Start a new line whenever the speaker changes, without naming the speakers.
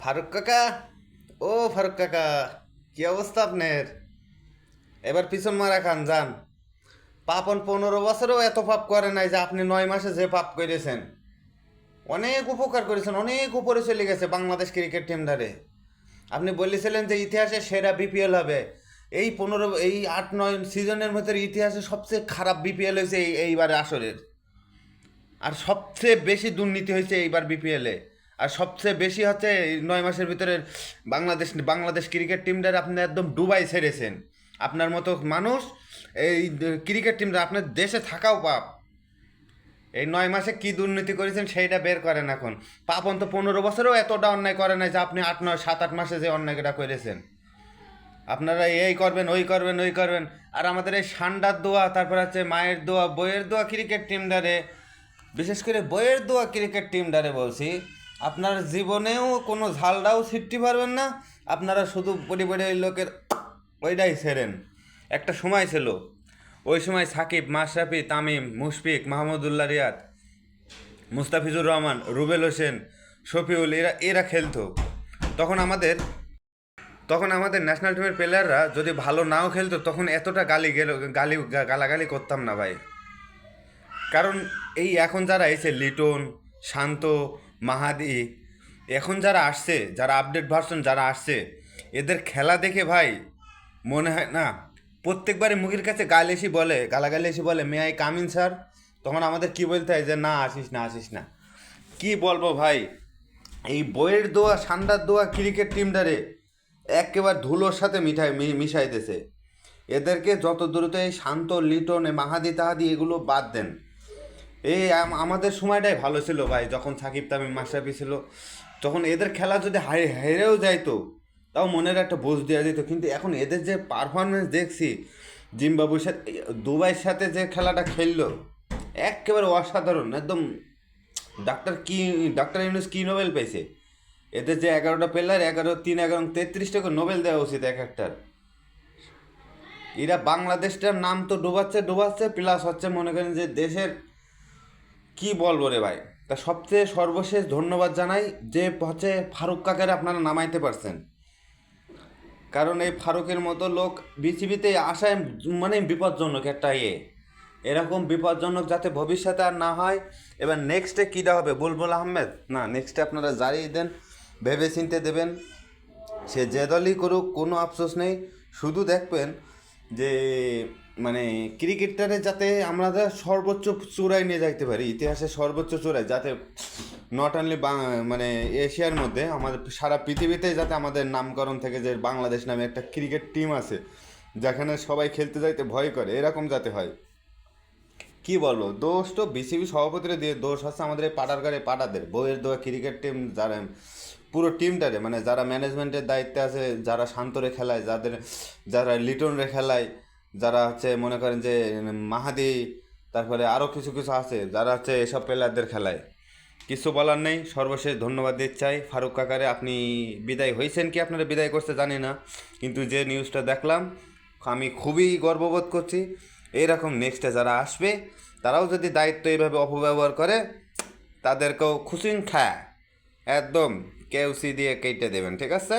ফারুক কাকা, ও ফারুক কাকা, কি অবস্থা আপনার? এবার পিছন মারা খান যান। পাপন 15 বছরেও এত পাপ করে নাই যে আপনি 9 মাসে যে পাপ করেছেন। অনেক উপকার করেছেন, অনেক উপরে চলে গেছে বাংলাদেশ ক্রিকেট টিম ধারে। আপনি বলেছিলেন যে ইতিহাসে সেরা বিপিএল হবে। এই 8-9 সিজনের মধ্যে ইতিহাসে সবচেয়ে খারাপ বিপিএল হয়েছে এইবারে আসরের। আর সবচেয়ে বেশি দুর্নীতি হয়েছে এইবার বিপিএলে। আর সবচেয়ে বেশি হচ্ছে এই 9 মাসের ভিতরে বাংলাদেশ ক্রিকেট টিমটার আপনি একদম ডুবাই ছেড়েছেন। আপনার মতো মানুষ এই ক্রিকেট টিমটা আপনার দেশে থাকাও পাপ। এই 9 মাসে কি দুর্নীতি করেছেন সেইটা বের করেন এখন। পাপন তো 15 বছরেও এতটা অন্যায় করে নাই যে আপনি 8-9 7-8 মাসে যে অন্যায়টা করেছেন। আপনারা এই করবেন, ওই করবেন, ওই করবেন। আর আমাদের এই সান্ডার দোয়া, তারপর হচ্ছে মায়ের দোয়া, বইয়ের দোয়া ক্রিকেট টিমটারে, বিশেষ করে বইয়ের দোয়া ক্রিকেট টিমটারে বলছি, আপনার জীবনেও কোনো ঝালটাও ছিটতে পারবেন না। আপনারা শুধু পরিবারে ওই লোকের ওইটাই ছেড়েন। একটা সময় ছিল, ওই সময় সাকিব, মাশরাফি, তামিম, মুশফিক, মাহমুদুল্লাহ রিয়াদ, মুস্তাফিজুর রহমান, রুবেল হোসেন, শফিউল, এরা এরা খেলতো। তখন আমাদের তখন আমাদের ন্যাশনাল টিমের প্লেয়াররা যদি ভালো নাও খেলতো তখন এতটা গালাগালি করতাম না ভাই। কারণ এই এখন যারা এসে লিটন, শান্ত, মাহাদি, এখন যারা আসছে, যারা আপডেট ভার্সন যারা আসছে, এদের খেলা দেখে ভাই মনে হয় না, প্রত্যেকবারই মুখের কাছে গালাগালি এসে বলে মে আই কামিন স্যার। তখন আমাদের কি বলতে হয় যে না, আসিস না, আসিস না। কি বলবো ভাই, এই বইয়ের দোয়া, সান্ডার দোয়া ক্রিকেট টিমটারে একেবারে ধুলোর সাথে মিশাইতেছে। এদেরকে যত দ্রুত এই শান্ত, লিটন, মাহাদি তাহাদি এগুলো বাদ দেন। আমাদের সময়টাই ভালো ছিল ভাই, যখন সাকিব, তামিম, মাশরাফি ছিল। তখন এদের খেলা যদি হেরেও যাইতো তাও মনের একটা বোঝ দেওয়া যেত। কিন্তু এখন এদের যে পারফরমেন্স দেখছি, জিম্বাবুর সাথে, দুবাইয়ের সাথে যে খেলাটা খেললো, একেবারে অসাধারণ একদম। ডাক্তার কি ডাক্তার ইউনুস কি নোবেল পেয়েছে? এদের যে 11টা প্লেয়ার, 11, 3, 11, 33 করে নোবেল দেওয়া উচিত এক একটার। এরা বাংলাদেশটার নাম তো ডুবাচ্ছে প্লাস হচ্ছে মনে করেন যে দেশের, কি বলবো রে ভাই। তা সবচেয়ে সর্বশেষ ধন্যবাদ জানাই যে হচ্ছে ফারুক কাকের আপনারা নামাইতে পারছেন। কারণ এই ফারুকের মতো লোক বিসিবিতে আসায় মানে বিপজ্জনক একটা এরকম বিপজ্জনক যাতে ভবিষ্যতে আর না হয়। এবার নেক্সটে কীটা হবে, বুলবুল আহমেদ না, নেক্সটে আপনারা জারিয়ে দেন, ভেবে চিনতে দেবেন। সে যে দলই করুক কোনো আফসোস নেই। শুধু দেখবেন যে মানে ক্রিকেটারে যাতে আমরা সর্বোচ্চ চূড়ায় নিয়ে যাইতে পারি, ইতিহাসের সর্বোচ্চ চূড়ায়, যাতে নট অনলি মানে এশিয়ার মধ্যে, আমাদের সারা পৃথিবীতে যাতে আমাদের নামকরণ থেকে যে বাংলাদেশ নামে একটা ক্রিকেট টিম আছে যেখানে সবাই খেলতে যাইতে ভয় করে, এরকম যাতে হয়। কি বলবো, দোষ তো বিসিবি সভাপতিরা দিয়ে, দোষ হচ্ছে আমাদের এই পাড়াদের বইয়ের দোয়া ক্রিকেট টিম, যারা পুরো টিমটারে, মানে যারা ম্যানেজমেন্টের দায়িত্বে আছে, যারা শান্তরে খেলায়, যারা লিটনরে খেলায়, যারা হচ্ছে মনে করেন যে মাহাদি, তারপরে আরও কিছু কিছু আছে যারা হচ্ছে এসব প্লেয়ারদের খেলায়। কিছু বলার নেই। সর্বশেষ ধন্যবাদ দিতে চাই ফারুক কাকারে। আপনি বিদায় হয়েছেন কি আপনারা বিদায় করতে জানি না, কিন্তু যে নিউজটা দেখলাম আমি খুবই গর্ববোধ করছি। এইরকম নেক্সটে যারা আসবে তারাও যদি দায়িত্ব এইভাবে অপব্যবহার করে, তাদেরকেও খুশিং খায় একদম কেউসি দিয়ে কেটে দেবেন, ঠিক আছে?